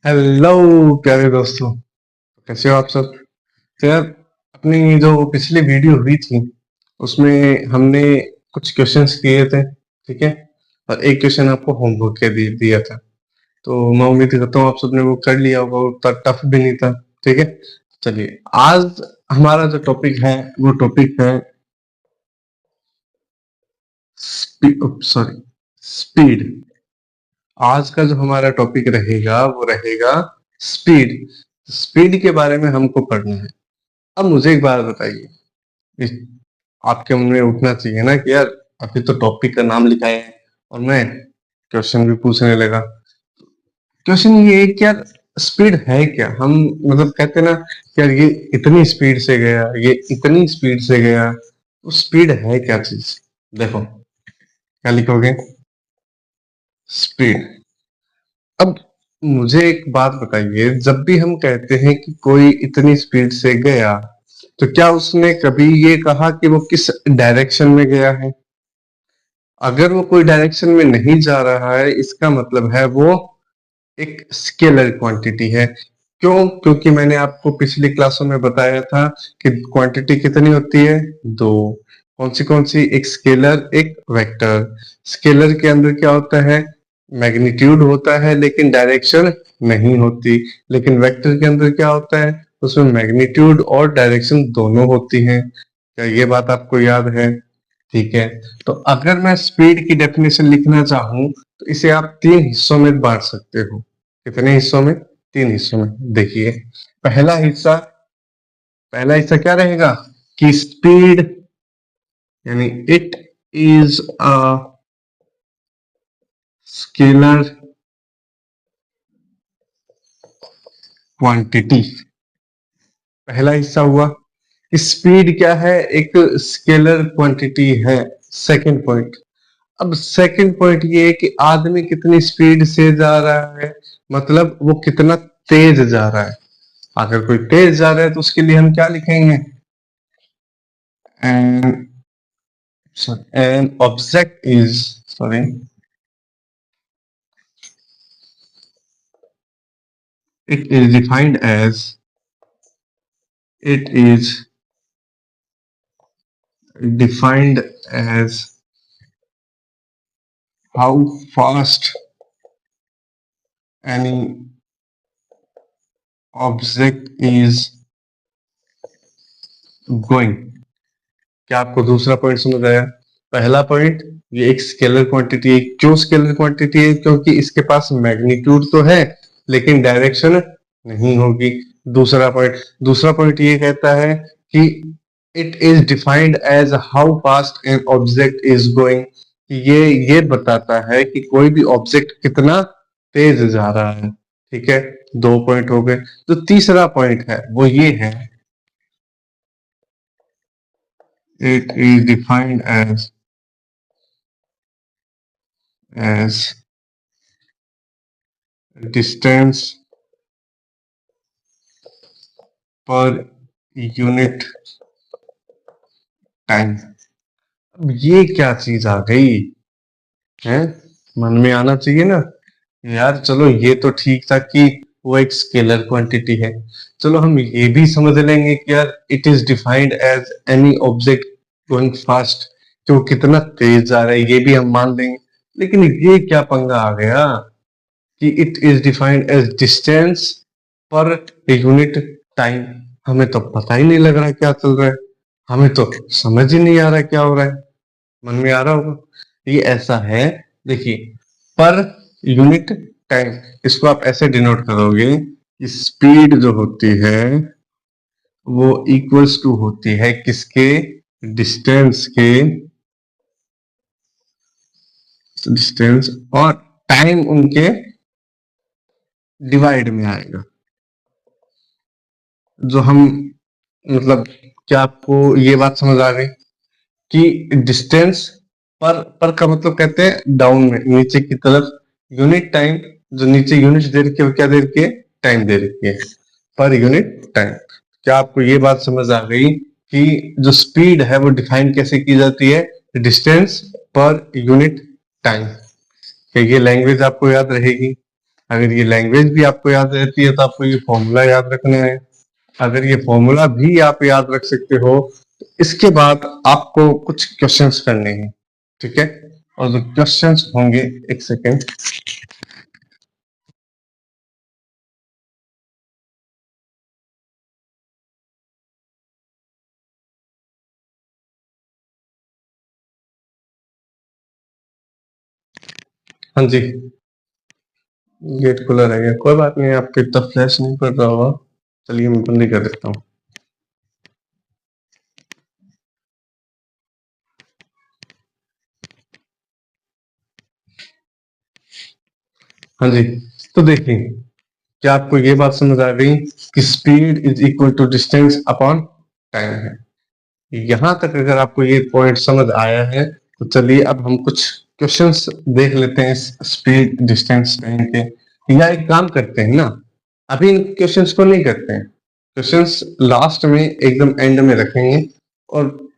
Hello प्यारे दोस्तों। कैसे हो आप सब? तो यार, अपनी जो पिछली वीडियो हुई थी उसमें हमने कुछ क्वेश्चंस किए थे, ठीक है। और एक क्वेश्चन आपको होमवर्क के दिया था। तो मैं उम्मीद करता हूँ आप सबने वो कर लिया होगा, वो उतना टफ भी नहीं था, ठीक है। चलिए, आज हमारा जो टॉपिक है वो टॉपिक है स्पीड। आज का जो हमारा टॉपिक रहेगा वो रहेगा स्पीड। स्पीड के बारे में हमको पढ़ना है। अब मुझे एक बात बताइए, इस- आपके मन में उठना चाहिए ना कि यार, अभी तो टॉपिक का नाम लिखा है और मैं क्वेश्चन भी पूछने लगा। क्वेश्चन ये है कि यार, स्पीड है क्या? हम मतलब कहते हैं ना कि यार ये इतनी स्पीड से गया, ये इतनी स्पीड से गया, तो स्पीड है क्या चीज? देखो, क्या लिखोगे? स्पीड। अब मुझे एक बात बताइए, जब भी हम कहते हैं कि कोई इतनी स्पीड से गया, तो क्या उसने कभी ये कहा कि वो किस डायरेक्शन में गया है? अगर वो कोई डायरेक्शन में नहीं जा रहा है, इसका मतलब है वो एक स्केलर क्वांटिटी है। क्यों? क्योंकि मैंने आपको पिछली क्लासों में बताया था कि क्वांटिटी कितनी होती है? दो। कौन सी? एक स्केलर, एक वेक्टर। स्केलर के अंदर क्या होता है? मैग्नीट्यूड होता है लेकिन डायरेक्शन नहीं होती। लेकिन वेक्टर के अंदर क्या होता है? उसमें मैग्नीट्यूड और डायरेक्शन दोनों होती हैं। क्या ये बात आपको याद है? ठीक है। तो अगर मैं स्पीड की डेफिनेशन लिखना चाहूं तो इसे आप तीन हिस्सों में बांट सकते हो। कितने हिस्सों में? तीन हिस्सों में। देखिए, पहला हिस्सा पहला हिस्सा क्या रहेगा कि स्पीड यानी it is a scalar quantity. पहला हिस्सा हुआ कि स्पीड क्या है? एक स्केलर क्वांटिटी है। Second point. अब सेकंड पॉइंट ये है कि आदमी कितनी स्पीड से जा रहा है, मतलब वो कितना तेज जा रहा है। अगर कोई तेज जा रहा है तो उसके लिए हम क्या लिखेंगे? An an object is sorry it is defined as it is defined as how fast any object is going. क्या आपको दूसरा पॉइंट समझ आया? पहला पॉइंट, ये एक स्केलर क्वांटिटी है। क्यों स्केलर क्वांटिटी है? क्योंकि इसके पास मैग्नीट्यूड तो है लेकिन डायरेक्शन नहीं होगी। दूसरा पॉइंट ये कहता है कि it is defined as how fast an object is going. ये बताता है कि कोई भी ऑब्जेक्ट कितना तेज जा रहा है। ठीक है, दो पॉइंट हो गए। तो तीसरा पॉइंट है वो ये है, it is defined as distance per unit time. अब ये क्या चीज आ गई है? मन में आना चाहिए ना यार। चलो, ये तो ठीक था कि वो एक स्केलर क्वांटिटी है। चलो, हम ये भी समझ लेंगे कि यार it is defined as any object going fast, कि वो कितना तेज जा रहा है, ये भी हम मान लेंगे। लेकिन ये क्या पंगा आ गया कि it is defined as distance per unit time. हमें तो पता ही नहीं लग रहा क्या चल रहा है, हमें तो समझ ही नहीं आ रहा क्या हो रहा है। मन में आ रहा होगा ये ऐसा है। देखिए, पर यूनिट टाइम, इसको आप ऐसे डिनोट करोगे कि स्पीड जो होती है वो इक्वल्स टू होती है किसके? डिस्टेंस के। डिस्टेंस और टाइम उनके डिवाइड में आएगा। जो हम मतलब, क्या आपको ये बात समझ आ गई कि डिस्टेंस पर का मतलब कहते हैं डाउन में, नीचे की तरफ। यूनिट टाइम, जो नीचे यूनिट दे रखी है वो क्या दे रखी है? टाइम दे रखी है, पर यूनिट टाइम। क्या आपको ये बात समझ आ गई कि जो स्पीड है वो डिफाइन कैसे की जाती है? Distance per unit time. क्या ये लैंग्वेज आपको याद रहेगी? अगर ये लैंग्वेज भी आपको याद रहती है तो आपको ये फॉर्मूला याद रखना है। अगर ये फॉर्मूला भी आप याद रख सकते हो तो इसके बाद आपको कुछ क्वेश्चंस करने हैं, ठीक है। और जो क्वेश्चंस होंगे, एक सेकेंड, हाँ जी, गेट खुला रहेगा, कोई बात नहीं, आपके इतना फ्लैश नहीं पड़ रहा होगा, चलिए मैं बंद ही कर देता हूँ। हाँ जी, तो देखिए, क्या आपको ये बात समझ आ गई कि speed is equal to distance upon time है। यहां तक अगर आपको ये पॉइंट समझ आया है तो चलिए अब हम कुछ क्वेश्चंस देख लेते हैं स्पीड डिस्टेंस टाइम के। या एक काम करते हैं ना, अभी इन क्वेश्चंस को नहीं करते हैं, क्वेश्चंस लास्ट में एकदम एंड में रखेंगे और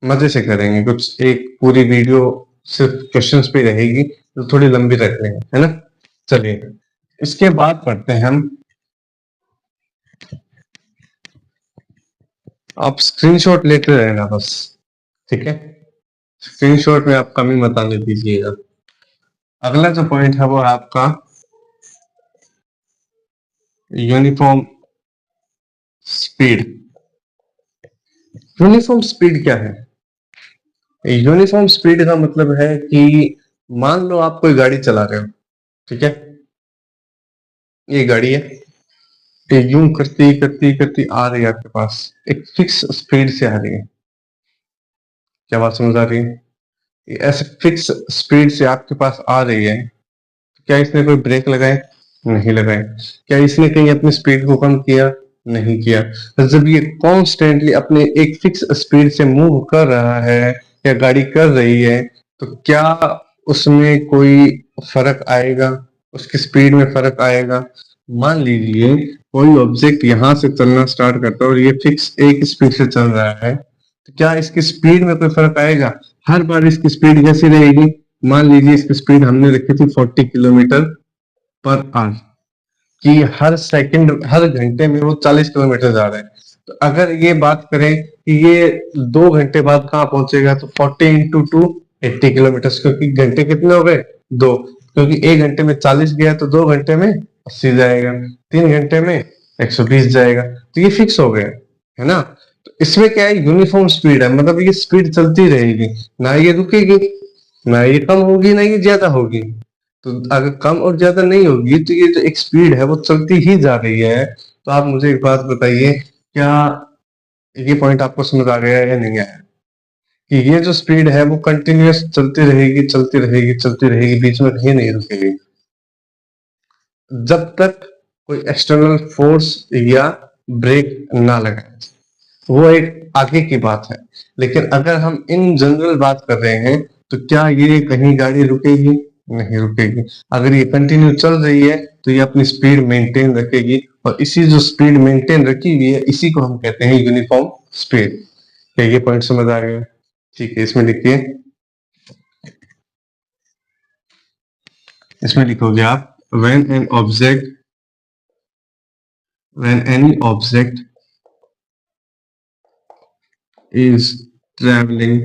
मजे से करेंगे। कुछ एक पूरी वीडियो सिर्फ क्वेश्चंस पे रहेगी तो थोड़ी लंबी रख लेंगे, है ना। चलिए इसके बाद पढ़ते हैं हम। आप स्क्रीनशॉट लेते रहना बस, ठीक है। स्क्रीनशॉट में आप कमी मत आने दीजिएगा। अगला जो पॉइंट है वो है आपका यूनिफॉर्म स्पीड। यूनिफॉर्म स्पीड क्या है? यूनिफॉर्म स्पीड का मतलब है कि मान लो आप कोई गाड़ी चला रहे हो, ठीक है, ये गाड़ी है, ये यूं करती करती करती आ रही है आपके पास, एक फिक्स स्पीड से आ रही है। क्या बात समझ आ रही है? ये ऐसे फिक्स स्पीड से आपके पास आ रही है, क्या इसने कोई ब्रेक लगाए? नहीं लगाए। क्या इसने कहीं अपनी स्पीड को कम किया? नहीं किया। तो जब ये कॉन्स्टेंटली अपने एक फिक्स स्पीड से मूव कर रहा है या गाड़ी कर रही है, तो क्या उसमें कोई फर्क आएगा? उसकी स्पीड में फर्क आएगा? मान लीजिए कोई ऑब्जेक्ट यहां से चलना स्टार्ट करता है और ये फिक्स एक स्पीड से चल रहा है, तो क्या इसकी स्पीड में कोई फर्क आएगा? हर बार इसकी स्पीड कैसी रहेगी? मान लीजिए इसकी स्पीड हमने रखी थी 40 किलोमीटर पर आवर, कि हर सेकंड हर घंटे में वो 40 किलोमीटर जा रहे हैं। तो अगर ये बात करें कि ये 2 घंटे बाद कहाँ पहुंचेगा, तो 40 × 2 80 किलोमीटर, क्योंकि घंटे कितने हो गए? 2, क्योंकि 1 घंटे में 40 गया तो 2 घंटे में 80 जाएगा, 3 घंटे में 120 जाएगा, तो ये फिक्स हो गया, है ना। तो इसमें क्या है, यूनिफॉर्म स्पीड है, मतलब ये स्पीड चलती रहेगी, ना ये रुकेगी, ना ये कम होगी, ना ये ज्यादा होगी। तो अगर कम और ज्यादा नहीं होगी तो ये जो एक स्पीड है वो चलती ही जा रही है। तो आप मुझे एक बात बताइए, क्या ये पॉइंट आपको समझ आ गया या नहीं आया, कि ये जो स्पीड है वो कंटिन्यूअस चलती रहेगी, चलती रहेगी, चलती रहेगी, बीच में कहीं नहीं रुकेगी, जब तक कोई एक्सटर्नल फोर्स या ब्रेक ना लगाए। वो एक आगे की बात है। लेकिन अगर हम इन जनरल बात कर रहे हैं तो क्या ये कहीं गाड़ी रुकेगी? नहीं रुकेगी। अगर ये कंटिन्यू चल रही है तो ये अपनी स्पीड मेंटेन रखेगी, और इसी जो स्पीड मेंटेन रखी हुई है इसी को हम कहते हैं यूनिफॉर्म स्पीड। क्या ये पॉइंट समझ आ गया? ठीक है, इसमें लिखिए, इसमें लिखोगे आप, when any object is traveling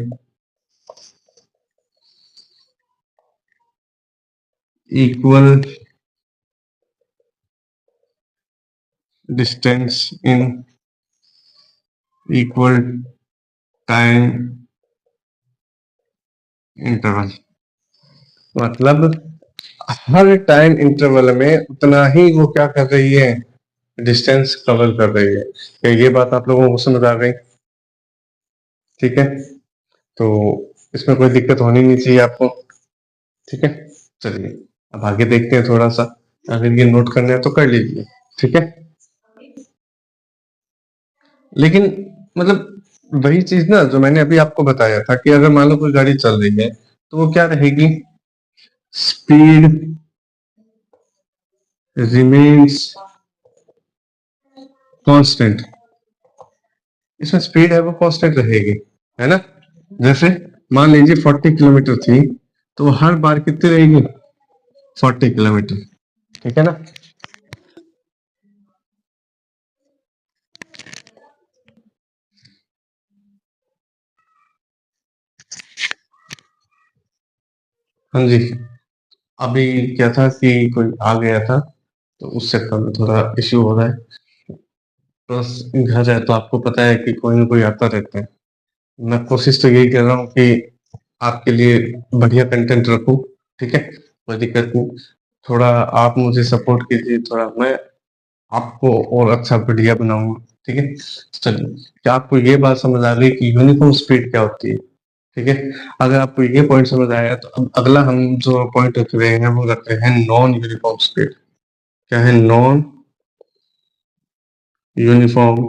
equal distance in equal time interval, मतलब हर टाइम इंटरवल में उतना ही वो क्या कर रही है, डिस्टेंस कवर कर रही है। क्या ये बात आप लोगों को समझ आ गई? ठीक है, तो इसमें कोई दिक्कत होनी नहीं चाहिए आपको, ठीक है। चलिए अब आगे देखते हैं थोड़ा सा, अगर ये नोट करना है तो कर लीजिए, ठीक है। लेकिन मतलब वही चीज ना जो मैंने अभी आपको बताया था, कि अगर मान लो कोई गाड़ी चल रही है तो वो क्या रहेगी, स्पीड रिमेन्स कांस्टेंट। इसमें स्पीड है वो कांस्टेंट रहेगी, है ना। जैसे मान लीजिए 40 किलोमीटर थी, तो हर बार कितनी रहेगी, 40 किलोमीटर। ठीक है ना। हाँ जी, अभी क्या था कि कोई आ गया था, तो उस चक्कर में थोड़ा इश्यू हो रहा है। प्लस घर है तो आपको पता है कि कोई ना कोई आता रहता है। मैं कोशिश तो यही कर रहा हूँ कि आपके लिए बढ़िया कंटेंट रखूँ, ठीक है? कोई दिक्कत नहीं। थोड़ा आप मुझे सपोर्ट कीजिए, थोड़ा मैं आपको और अच्छा बढ़िया बनाऊँगा, ठीक है? चलिए, क्या आपको ये बात समझ आ गई कि यूनिफ़ॉर्म स्पीड क्या होती है? ठीक है? अगर आपको ये पॉइंट समझ आया तो अब अगला हम जो पॉइंट रख रहे हैं वो रख रहे हैं नॉन यूनिफ़ॉर्म स्पीड। क्या है? Non uniform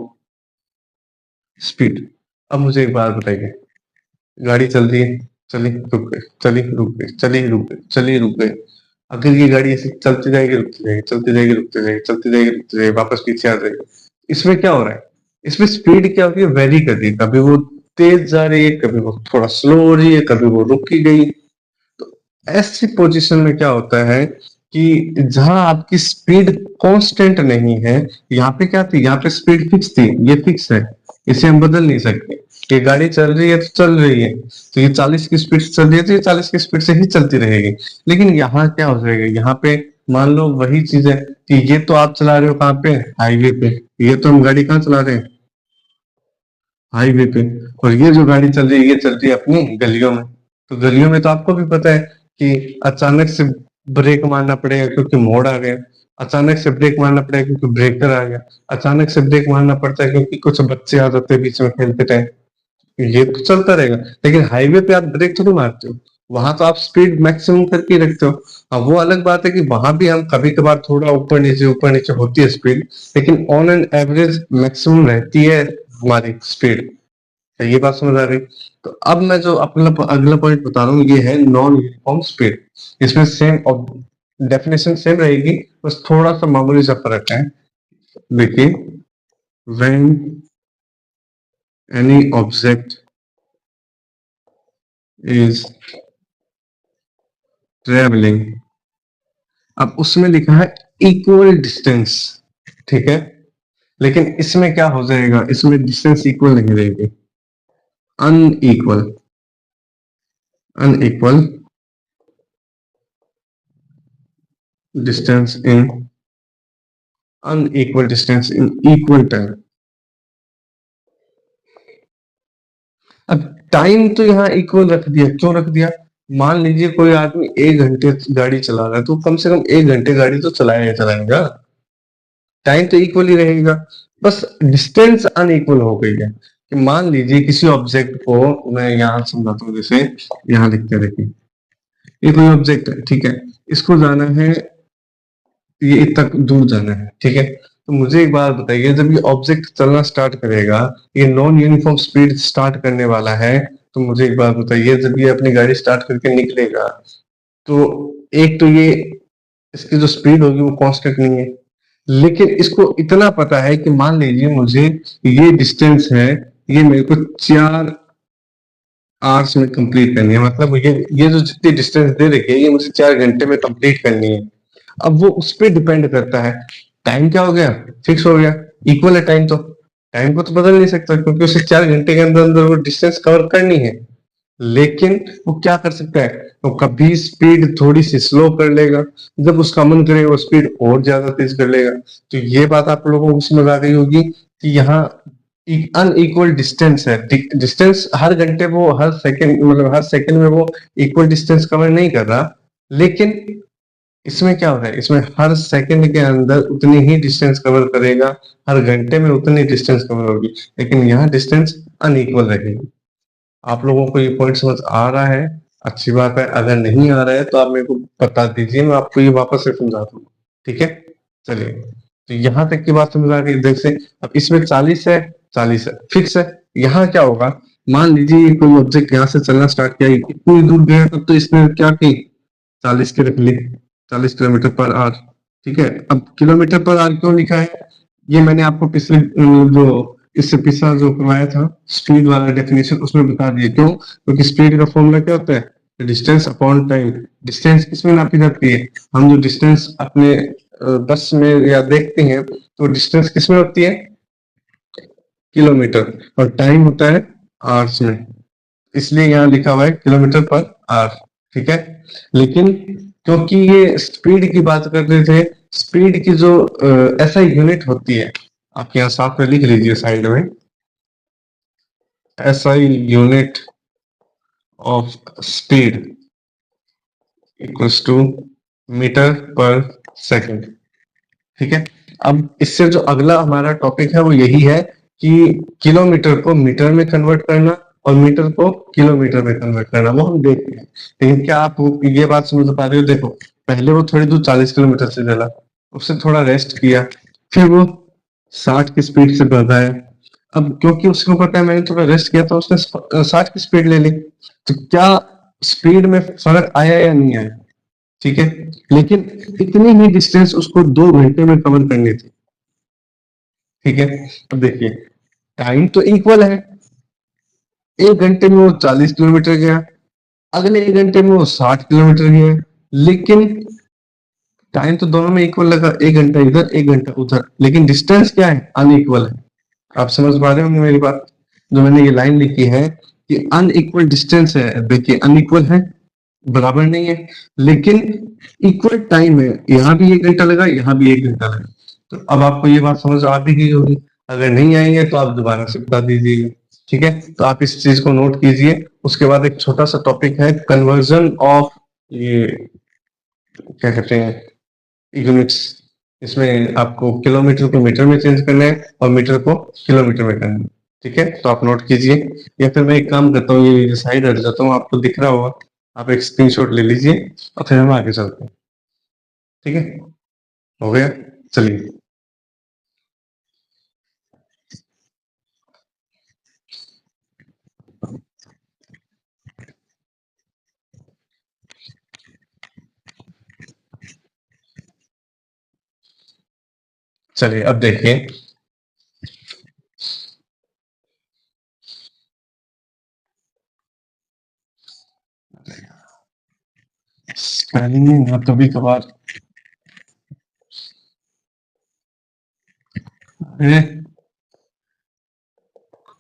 speed. अब मुझे एक बात बताइए, गाड़ी चल रही है, चली, रुक गई, चली, रुक गई, चली, रुक गई, चली, रुक गई। अगर ये गाड़ी ऐसे चलती जाएगी, रुकती जाएगी, चलती जाएगी, रुकती जाएगी, चलती जाएगी, रुकती जाएगी, वापस पीछे आ जाएगी। इसमें क्या हो रहा है? इसमें स्पीड क्या होती है? वेरी कर रही है। कभी वो तेज जा रही है, कभी वो थोड़ा स्लो हो रही है, कभी वो रुकी गई। तो ऐसी पोजीशन में क्या होता है कि जहां आपकी स्पीड कांस्टेंट नहीं है, यहाँ पे क्या थी? यहाँ पे स्पीड फिक्स थी, ये फिक्स है, इसे हम बदल नहीं सकते। ये गाड़ी चल रही है तो चल रही है, तो ये 40 की स्पीड से चल रही है तो ये 40 की स्पीड से ही चलती रहेगी। लेकिन यहाँ क्या हो जाएगा? यहाँ पे मान लो वही चीज है कि ये तो आप चला रहे हो कहाँ पे? हाईवे पे। ये तो हम गाड़ी कहाँ चला रहे हैं? हाईवे पे। और ये जो गाड़ी चल रही है ये चल रही है अपनी गलियों में। तो गलियों में तो आपको भी पता है कि अचानक से ब्रेक मारना पड़ेगा क्योंकि मोड़ आ गया, अचानक से ब्रेक मारना पड़ेगा क्योंकि ब्रेकर आ गया, अचानक से ब्रेक मारना पड़ता है क्योंकि कुछ बच्चे आ जाते हैं बीच में खेलते टाइम। ये तो चलता रहेगा। लेकिन हाईवे पे आप ब्रेक थोड़ी मारते हो, वहां तो आप स्पीड मैक्सिमम करके ही रखते हो। हाँ, वो अलग बात है कि वहां भी हम कभी कभार थोड़ा ऊपर नीचे होती है स्पीड, लेकिन ऑन एन एवरेज मैक्सिमम रहती है हमारी स्पीड। क्या ये बात समझ आ गई? तो अब मैं जो अपना अगला पॉइंट बता रहा हूँ ये है नॉन यूनिफॉर्म स्पीड। इसमें सेम डेफिनेशन सेम रहेगी, बस थोड़ा सा मामूली सा फर्क है। देखिए, when any object is travelling, अब उसमें लिखा है इक्वल डिस्टेंस, ठीक है? लेकिन इसमें क्या हो जाएगा? इसमें डिस्टेंस इक्वल नहीं रहेगी, unequal. Unequal distance in unequal distance in equal time. अब टाइम तो यहाँ इक्वल रख दिया, क्यों रख दिया? मान लीजिए कोई आदमी 1 घंटे गाड़ी चला रहा है तो कम से कम 1 घंटे गाड़ी तो चलाएगा। टाइम तो इक्वल ही रहेगा, बस डिस्टेंस अनइक्वल हो गई है। कि मान लीजिए किसी ऑब्जेक्ट को, मैं यहाँ समझाता हूँ, जैसे यहाँ लिखते देखिए, ये कोई ऑब्जेक्ट है, ठीक है? इसको जाना है, ये इतना दूर जाना है, ठीक है? तो मुझे एक बात बताइए, जब ये ऑब्जेक्ट चलना स्टार्ट करेगा, ये नॉन यूनिफॉर्म स्पीड स्टार्ट करने वाला है, तो मुझे एक बात बताइए, जब ये अपनी गाड़ी स्टार्ट करके निकलेगा, तो एक तो ये इसकी जो स्पीड होगी वो कांस्टेंट नहीं है। लेकिन इसको इतना पता है कि मान लीजिए मुझे ये डिस्टेंस है, ये मेरे को 4 आवर्स में कंप्लीट करनी है, मतलब ये जो जितनी डिस्टेंस दे रखी है ये मुझे 4 घंटे में कंप्लीट करनी है। अब वो उस पर डिपेंड करता है। टाइम क्या हो गया? फिक्स हो गया, इक्वल है टाइम तो। टाइम को तो बदल नहीं सकता क्योंकि उसे 4 घंटे के अंदर अंदर वो डिस्टेंस कवर करनी है। लेकिन वो क्या कर सकता है? वो कभी स्पीड थोड़ी सी स्लो कर लेगा, जब उसका मन करे वो स्पीड और ज्यादा तेज कर लेगा। तो ये बात आप लोगों को समझ आ गई होगी कि यहाँ अनइक्वल डिस्टेंस है। डिस्टेंस हर घंटे वो हर सेकंड, मतलब हर सेकंड में वो इक्वल डिस्टेंस कवर नहीं कर रहा। लेकिन इसमें क्या हो रहा है? इसमें हर सेकंड के अंदर उतनी ही डिस्टेंस कवर करेगा, हर घंटे में उतनी डिस्टेंस कवर होगी, लेकिन यहाँ डिस्टेंस अनइक्वल रहेगी। आप लोगों को ये पॉइंट समझ आ रहा है? अच्छी बात है। अगर नहीं आ रहा है तो आप मेरे को बता दीजिए, मैं आपको ये वापस से समझा दूंगा, ठीक है? चलिए, तो यहाँ तक की बात समझ आ गई। देख से अब इसमें 40 है, 40 है, फिक्स है। यहाँ क्या होगा? मान लीजिए ये कोई ऑब्जेक्ट यहाँ से चलना स्टार्ट किया, इतनी दूर गया, तब तो इसने क्या की? 40 की रख ली, 40 किलोमीटर पर आवर, ठीक है? अब किलोमीटर पर आवर क्यों लिखा है? ये मैंने आपको पिछले जो इससे पिछला जो करवाया था स्पीड वाला डेफिनेशन, उसमें बता दिया। क्यों? क्योंकि स्पीड का फॉर्मूला क्या होता है? Distance upon time. डिस्टेंस किसमें नापी जाती है? हम जो डिस्टेंस अपने बस में या देखते हैं तो डिस्टेंस किस में होती है, किलोमीटर, और टाइम होता है आवर्स में, इसलिए यहाँ लिखा हुआ है किलोमीटर पर आवर। ठीक है, लेकिन क्योंकि ये स्पीड की बात कर रहे थे, स्पीड की जो ऐसा यूनिट होती है, आप यहाँ साथ में लिख लीजिए साइड में, SI unit of speed equals to metre per second. ठीक है, अब इससे जो अगला हमारा टॉपिक है वो यही है कि किलोमीटर को मीटर में कन्वर्ट करना और मीटर को किलोमीटर में कन्वर्ट करना, वो हम देखते हैं। लेकिन क्या आप ये बात समझ पा रहे हो, देखो पहले वो थोड़ी दूर 40 किलोमीटर से चला, उससे थोड़ा रेस्ट किया, फिर वो 60 की स्पीड से बढ़ा है। अब क्योंकि उसको पता है मैंने थोड़ा रेस्ट किया तो उसने 60 की स्पीड ले ली, तो क्या स्पीड में फर्क आया या नहीं आया? ठीक है, लेकिन इतनी ही डिस्टेंस उसको 2 घंटे में कवर करनी थी। ठीक है, अब देखिए टाइम तो इक्वल है, 1 घंटे में वो 40 किलोमीटर गया, अगले 1 घंटे में वो 60 किलोमीटर गया, लेकिन टाइम तो दोनों में इक्वल लगा, 1 घंटा इधर 1 घंटा उधर, लेकिन डिस्टेंस क्या है, अनइक्वल है। आप समझ पा रहे होंगे मेरी बात, जो मैंने ये लाइन लिखी है कि अनइक्वल डिस्टेंस है, देखिए अनइक्वल है, बराबर नहीं है, लेकिन इक्वल टाइम है, यहाँ भी 1 घंटा लगा, यहाँ भी 1 घंटा लगा। तो अब आपको ये बात समझ आ भी गई होगी, अगर नहीं आई है तो आप दोबारा से बता दीजिएगा। ठीक है, तो आप इस चीज को नोट कीजिए। उसके बाद एक छोटा सा टॉपिक है कन्वर्जन ऑफ, ये क्या कहते हैं, यूनिट्स। इसमें आपको किलोमीटर को मीटर में चेंज करना है और मीटर को किलोमीटर में करना है। ठीक है, तो आप नोट कीजिए, या फिर मैं एक काम करता हूँ, ये साइड हट जाता हूँ, आपको दिख रहा होगा, आप एक स्क्रीनशॉट ले लीजिए और फिर हम आगे चलते हैं। ठीक है, हो गया, चलिए। चलिए अब देखिए, स्पेलिंग ना कभी कभार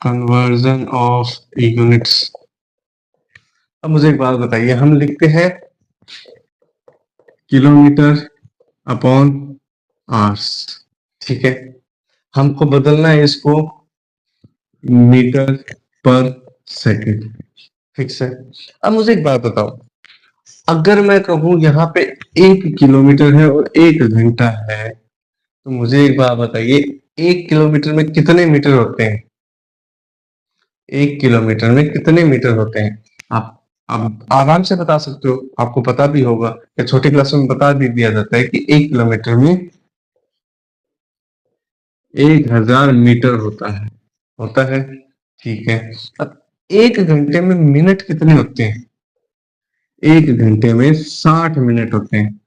कन्वर्जन ऑफ यूनिट्स। अब मुझे एक बात बताइए, हम लिखते हैं किलोमीटर अपॉन आवर्स, ठीक है, हमको बदलना है इसको मीटर पर सेकंड, फिक्स है। अब मुझे एक बात बताओ, अगर मैं कहूं यहाँ पे 1 किलोमीटर है और 1 घंटा है, तो मुझे एक बात बताइए, 1 किलोमीटर में कितने मीटर होते हैं? 1 किलोमीटर में कितने मीटर होते हैं? आप आराम से बता सकते हो, आपको पता भी होगा, या छोटी क्लासों में बता भी दिया जाता है कि 1 किलोमीटर में 1000 मीटर होता है। ठीक है, अब 1 घंटे में मिनट कितने होते हैं? 1 घंटे में 60 मिनट होते हैं,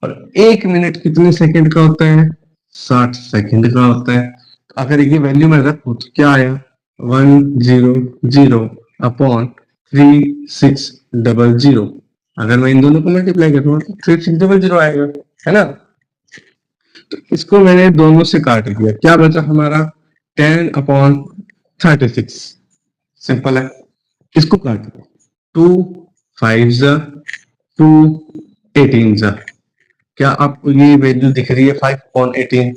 और 1 मिनट कितने सेकंड का होता है? 60 सेकंड का होता है। तो अगर ये वैल्यू में रखूं तो क्या आया, 100 अपॉन 3600। अगर मैं इन दोनों को मल्टीप्लाई करूंगा तो 3600 आएगा, है ना? तो इसको मैंने दोनों से काट दिया, क्या बचा हमारा, 10/36। सिंपल है, इसको काट दिया, 2 5 2 18। क्या आपको ये वैल्यू दिख रही है 5/18?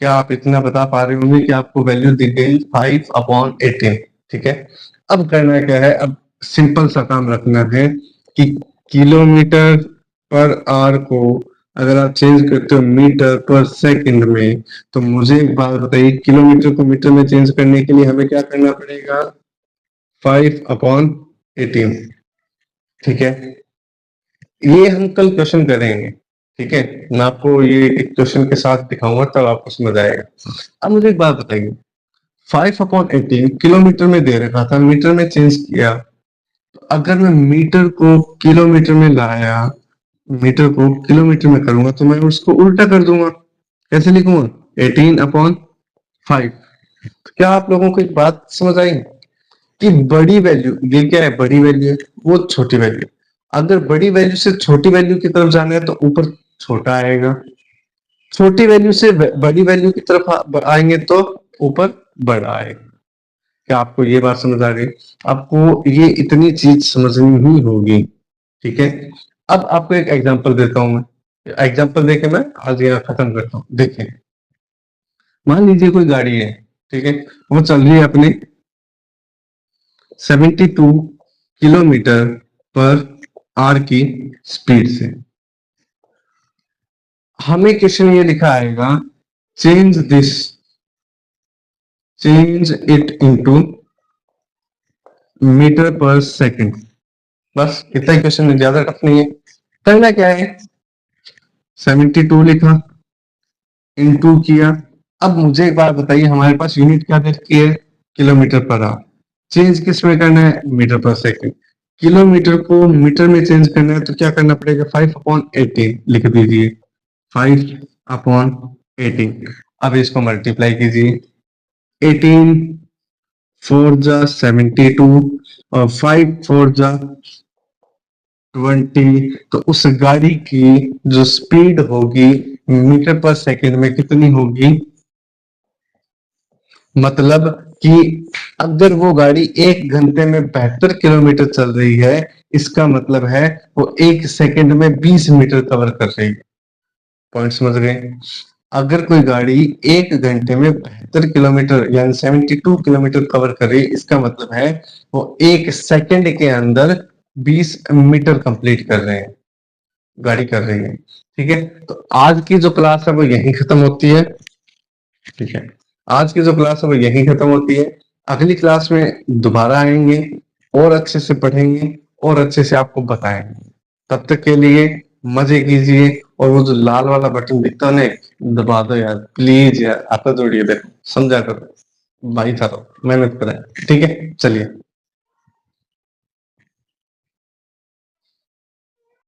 क्या आप इतना बता पा रहे होंगे कि आपको वैल्यू दिख गई 5/18? ठीक है, अब करना क्या है, अब सिंपल सा काम रखना है कि किलोमीटर पर आवर को अगर आप चेंज करते हो मीटर पर सेकंड में, तो मुझे एक बात बताइए, किलोमीटर को मीटर में चेंज करने के लिए हमें क्या करना पड़ेगा, 5/18। ठीक है, ये हम कल क्वेश्चन करेंगे। ठीक है, मैं आपको ये एक क्वेश्चन के साथ दिखाऊंगा, तब आपको समझ आएगा। अब मुझे एक बात बताइए, 5/18 किलोमीटर में दे रखा था, मीटर में चेंज किया, तो अगर मैं मीटर को किलोमीटर में लाया, मीटर को किलोमीटर में करूंगा, तो मैं उसको उल्टा कर दूंगा। कैसे लिखूंगा, 18/5। तो क्या आप लोगों को एक बात समझ आई कि बड़ी वैल्यू, ये क्या है, बड़ी वैल्यू है, वो छोटी वैल्यू, अगर बड़ी वैल्यू से छोटी वैल्यू की तरफ जाना है तो ऊपर छोटा आएगा, छोटी वैल्यू से बड़ी वैल्यू की तरफ आएंगे तो ऊपर बढ़ा आएगा। क्या आपको ये बात समझ आ गई? आपको ये इतनी चीज समझनी ही होगी, ठीक है। अब आपको एक एग्जांपल देता हूं मैं, एग्जांपल देके मैं आज यहाँ खत्म करता हूँ। देखें, मान लीजिए कोई गाड़ी है, ठीक है, वो चल रही है अपने 72 किलोमीटर पर आवर की स्पीड से। हमें क्वेश्चन ये लिखा आएगा, change this, change it into metre per second. बस इतना ही क्वेश्चन है, ज्यादा टफ नहीं है। करना क्या है, 72 लिखा, इनटू किया। अब मुझे एक बात बताइए, हमारे पास यूनिट क्या दे रखी है, किलोमीटर पर आवर। चेंज किस में करना है, मीटर पर सेकंड। किलोमीटर को मीटर में चेंज करना है तो क्या करना पड़ेगा, 5/18 लिख दीजिए, 5/18। अब इसको मल्टीप्लाई कीजिए, 18 4 जा 72 और 5 4 जा 20। तो उस गाड़ी की जो स्पीड होगी मीटर पर सेकंड में कितनी होगी, मतलब कि अगर वो गाड़ी 1 घंटे में 72 किलोमीटर चल रही है, इसका मतलब है वो 1 सेकंड में 20 मीटर कवर कर रही है। पॉइंट समझ गए? अगर कोई गाड़ी 1 घंटे में 72 किलोमीटर यानी 72 किलोमीटर कवर कर रही है, इसका मतलब है वो 1 सेकंड के अंदर 20 मीटर कंप्लीट कर रहे हैं, गाड़ी कर रही है। ठीक है, तो आज की जो क्लास है वो यहीं खत्म होती है। ठीक है, आज की जो क्लास है वो यहीं खत्म होती है। अगली क्लास में दोबारा आएंगे और अच्छे से पढ़ेंगे और अच्छे से आपको बताएंगे। तब तक के लिए मजे कीजिए, और वो जो लाल वाला बटन दिखता है ना, दबा दो यार प्लीज यार, आता जोड़िए, देखो समझा करो भाई, करो मेहनत करें। ठीक है, चलिए।